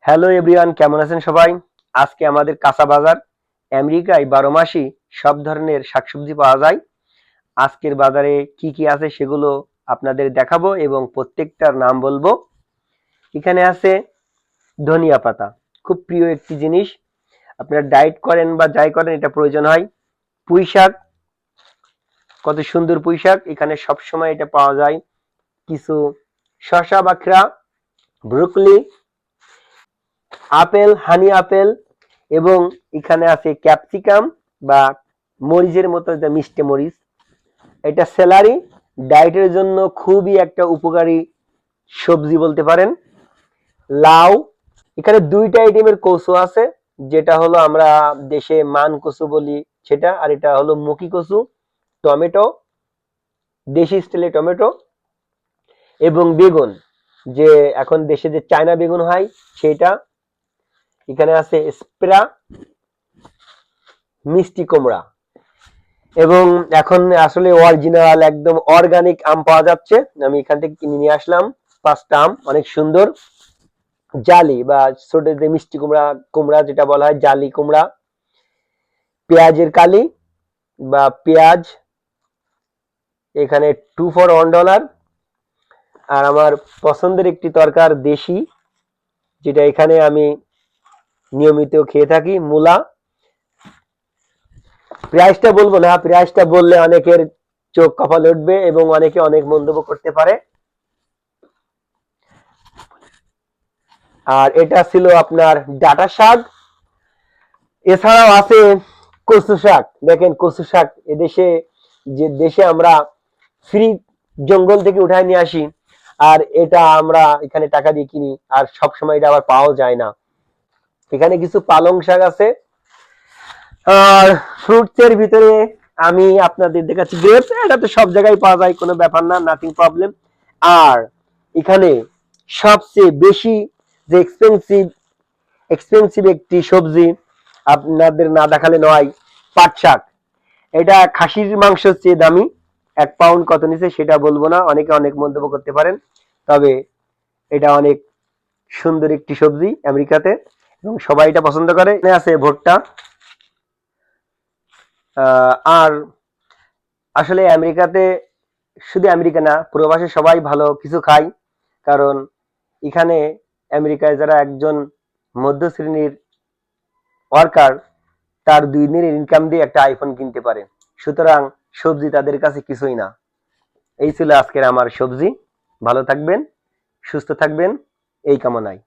Hello everyone, কেমন আছেন সবাই? আজকে আমাদের কাঁচা বাজার। আমেরিকায় 12 মাসই সব ধরনের শাকসবজি পাওয়া যায়। আজকের বাজারে কি কি আছে সেগুলো আপনাদের দেখাবো এবং প্রত্যেকটার নাম বলবো। এখানে আছে ধনিয়া পাতা, খুব প্রিয় একটি জিনিস। আপনারা ডায়েট করেন বা যাই করেন এটা প্রয়োজন হয়। পুঁই শাক, কত সুন্দর পুঁই শাক, এখানে সব সময় এটা পাওয়া যায়। কিছু শসা বাখরা, ব্রুকলি, আপেল, হানি আপেল, এবং এখানে আছে ক্যাপসিকাম বা মরিচের মতো, এটা মিষ্টি মরিচ। এটা স্যালারি, ডায়েটের জন্য খুবই একটা উপকারী সবজি বলতে পারেন। লাউ, এখানে দুইটা আইটেমের কচু আছে, যেটা হলো আমরা দেশে মান কচু বলি সেটা, আর এটা হলো মুখী কচু। টমেটো, দেশি স্টাইলে টমেটো, এবং বেগুন, যে এখন দেশে যে চায়না বেগুন হয় সেটা। এখানে আছে স্প্রা, মিষ্টি কুমড়া, এবং এখন আসলে অরিজিনাল একদম অর্গানিক আম পাওয়া যাচ্ছে। আমি এখান থেকে কিনে নিয়ে আসলাম 5টা আম, অনেক সুন্দর। জালি বা ছোট যে মিষ্টি কুমড়া, কুমড়া যেটা বলা হয় জালি কুমড়া। পেঁয়াজের কালি বা পেঁয়াজ, এখানে 2 for $1। আর আমার পছন্দের একটি তরকার দেশি, যেটা এখানে আমি নিয়মিত খেয়ে থাকি, মূলা। প্রাইসটা বলবো না, প্রাইসটা বললে অনেকের চোখ কপালে উঠবে এবং অনেকে অনেক মন্তব্য করতে পারে। আর এটা ছিল আপনার ডাঁটা শাক। এছাড়াও আছে কচু শাক। দেখেন কচু শাক এদেশে, যে দেশে আমরা ফ্রি জঙ্গল থেকে উঠায় নিয়ে আসি, আর এটা আমরা এখানে টাকা দিয়ে কিনি, আর সব সময় এটা আবার পাওয়া যায় না। এখানে কিছু পালং শাক আছে। আর ফ্রুটস এর ভিতরে আমি আপনাদের দেখাচ্ছি গ্রেপস। এটা তো সব জায়গায় পাওয়া যায়, কোনো ব্যাপার না, নাথিং প্রবলেম। আর এখানে সবচেয়ে বেশি যে এক্সপেন্সিভ একটি সবজি আপনাদের না দেখালে নয়, পাট শাক। এটা খাসির মাংসের চেয়ে দামি। 1 পাউন্ড কত নিচে সেটা বলবো না, অনেকে অনেক মন্তব্য করতে পারেন। তবে এটা অনেক সুন্দর একটি সবজি আমেরিকাতে, এবং সবাই এটা পছন্দ করে। এখানে আছে ভুট্টা। আর আসলে আমেরিকাতে, শুধু আমেরিকা না, প্রবাসী সবাই ভালো কিছু খায়। কারণ এখানে আমেরিকায় যারা একজন মধ্য শ্রেণীর ওয়ার্কার, তার 2 দিনের ইনকাম দিয়ে একটা আইফোন কিনতে পারে। সুতরাং সবজি তাদের কাছে কিছুই না। এই ছিল আজকের আমার সবজি। ভালো থাকবেন, সুস্থ থাকবেন, এই কামনায়।